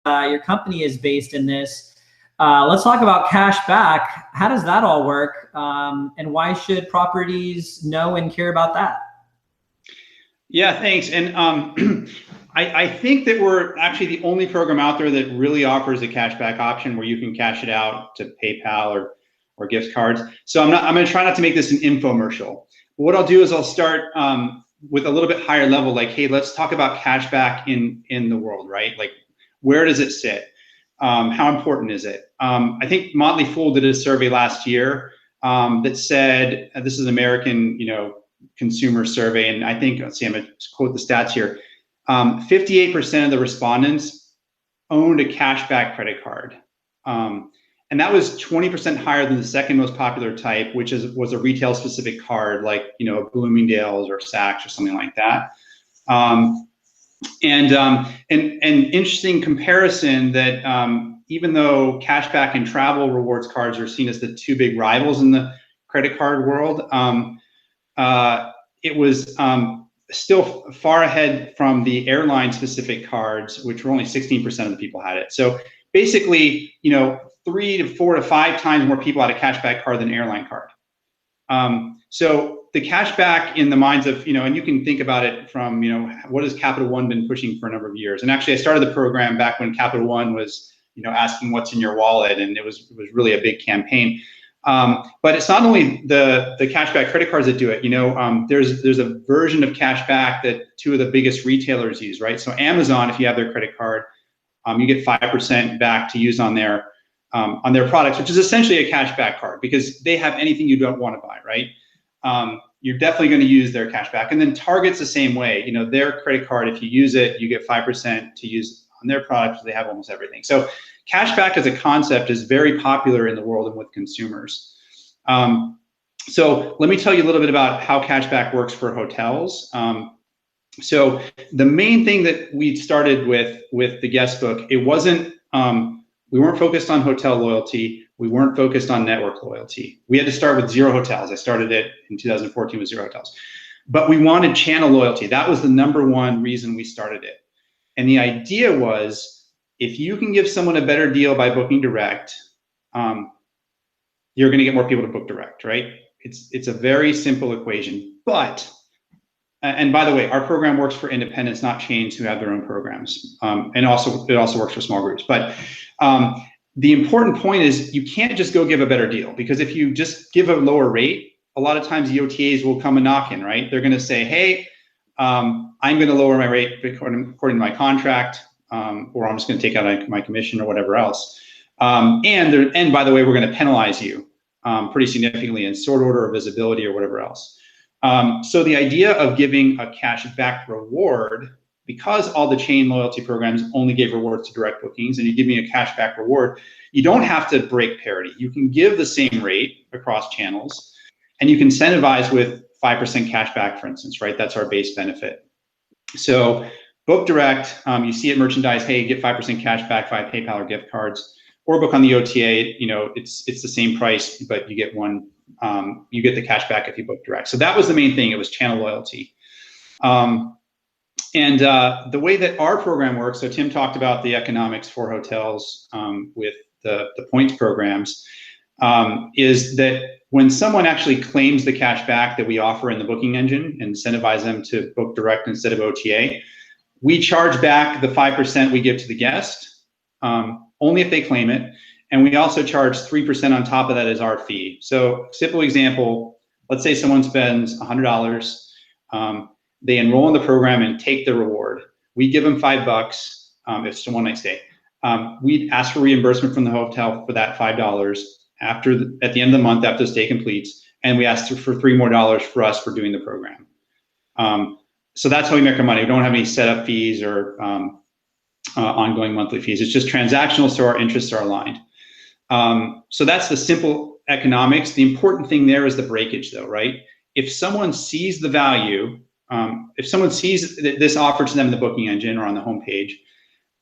your company is based in this. Let's talk about cash back. How does that all work? And why should properties know and care about that? Yeah, thanks. And I think that we're actually the only program out there that really offers a cashback option where you can cash it out to PayPal or gift cards. So I'm going to try not to make this an infomercial. What I'll do is I'll start with a little bit higher level, like, hey, let's talk about cashback in the world, right? Like, where does it sit? How important is it? I think Motley Fool did a survey last year that said, this is an American, consumer survey, and I think, let's see, I'm going to quote the stats here. 58% of the respondents owned a cashback credit card. And that was 20% higher than the second most popular type, which was a retail specific card, like, Bloomingdale's or Saks or something like that. And interesting comparison that even though cashback and travel rewards cards are seen as the two big rivals in the credit card world, it was still far ahead from the airline specific cards, which were only 16% of the people had it. So basically, 3 to 4 to 5 times more people had a cashback card than an airline card. So the cashback in the minds of, and you can think about it from, what has Capital One been pushing for a number of years? And actually I started the program back when Capital One was, asking what's in your wallet, and it was really a big campaign. But it's not only the cashback credit cards that do it. There's a version of cashback that two of the biggest retailers use, right? So Amazon, if you have their credit card, you get 5% back to use on their products, which is essentially a cashback card because they have anything you don't want to buy, right? You're definitely going to use their cashback. And then Target's the same way. Their credit card, if you use it, you get 5% to use on their products. They have almost everything. So cashback as a concept is very popular in the world and with consumers. So let me tell you a little bit about how cashback works for hotels. So the main thing that we started with the guest book, it wasn't, we weren't focused on hotel loyalty. We weren't focused on network loyalty. We had to start with 0 hotels. I started it in 2014 with 0 hotels. But we wanted channel loyalty. That was the #1 reason we started it. And the idea was, if you can give someone a better deal by booking direct, you're going to get more people to book direct, right? It's a very simple equation. But, and by the way, our program works for independents, not chains who have their own programs. And it also works for small groups. But the important point is you can't just go give a better deal, because if you just give a lower rate, a lot of times the OTAs will come and knock in, right? They're going to say, hey, I'm going to lower my rate according to my contract, or I'm just going to take out my commission or whatever else. And by the way, we're going to penalize you pretty significantly in sort order or visibility or whatever else. So the idea of giving a cash back reward, because all the chain loyalty programs only gave rewards to direct bookings, and you give me a cash back reward, you don't have to break parity. You can give the same rate across channels, and you can incentivize with 5% cash back, for instance, right? That's our base benefit. So book direct, you see it merchandise, hey, get 5% cash back via PayPal or gift cards, or book on the OTA, it's the same price, but you get you get the cash back if you book direct. So that was the main thing. It was channel loyalty. And the way that our program works, so Tim talked about the economics for hotels with the points programs, is that when someone actually claims the cash back that we offer in the booking engine and incentivize them to book direct instead of OTA, we charge back the 5% we give to the guest, only if they claim it. And we also charge 3% on top of that as our fee. So simple example, let's say someone spends $100, they enroll in the program and take the reward. We give them $5 if it's a one-night stay. We'd ask for reimbursement from the hotel for that $5 at the end of the month after the stay completes, and we ask for $3 more for us for doing the program. So that's how we make our money. We don't have any setup fees or ongoing monthly fees. It's just transactional, so our interests are aligned. So that's the simple economics. The important thing there is the breakage, though, right? If someone sees the value, if someone sees this offer to them in the booking engine or on the homepage,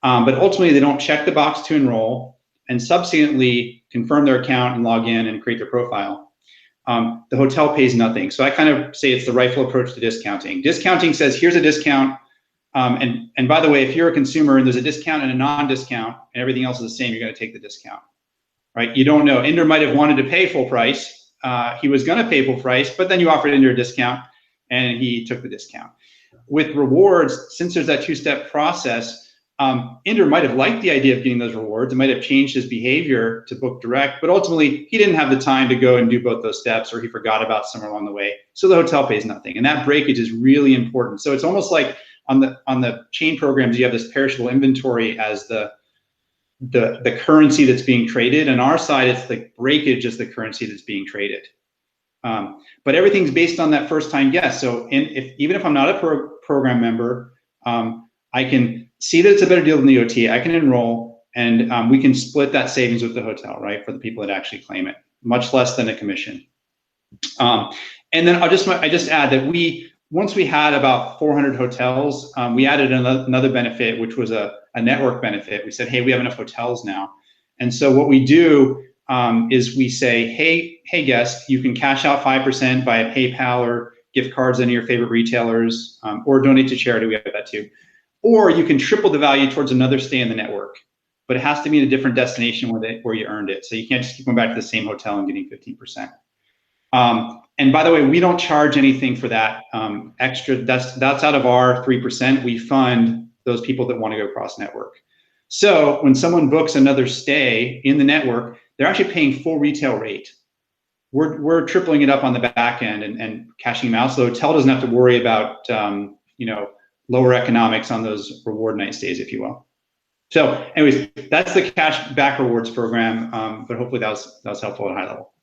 but ultimately they don't check the box to enroll and subsequently confirm their account and log in and create their profile, the hotel pays nothing. So I kind of say it's the rightful approach to discounting. Discounting says, here's a discount And by the way, if you're a consumer and there's a discount and a non-discount and everything else is the same, you're going to take the discount, right? You don't know. Inder might have wanted to pay full price. He was going to pay full price, but then you offered Inder a discount and he took the discount. With rewards, since there's that two-step process, Inder might have liked the idea of getting those rewards. It might have changed his behavior to book direct, but ultimately he didn't have the time to go and do both those steps, or he forgot about somewhere along the way. So the hotel pays nothing, and that breakage is really important. So it's almost like on the chain programs, you have this perishable inventory as the currency that's being traded. And our side, it's the breakage as the currency that's being traded. But everything's based on that first-time guest. So even if I'm not a program member, I can see that it's a better deal than the OTA. I can enroll, and we can split that savings with the hotel, right, for the people that actually claim it, much less than a commission. And then I just add that once we had about 400 hotels, we added another benefit, which was a network benefit. We said, hey, we have enough hotels now. And so what we do is we say, hey, guest, you can cash out 5% via PayPal or gift cards to any of your favorite retailers, or donate to charity. We have that too. Or you can triple the value towards another stay in the network, but it has to be in a different destination where you earned it. So you can't just keep going back to the same hotel and getting 15%. And by the way, we don't charge anything for that extra. That's out of our 3%. We fund those people that want to go cross network. So when someone books another stay in the network, they're actually paying full retail rate. We're tripling it up on the back end and cashing them out. So the hotel doesn't have to worry about lower economics on those reward night stays, if you will. So anyways, that's the cash back rewards program, but hopefully that was helpful at a high level.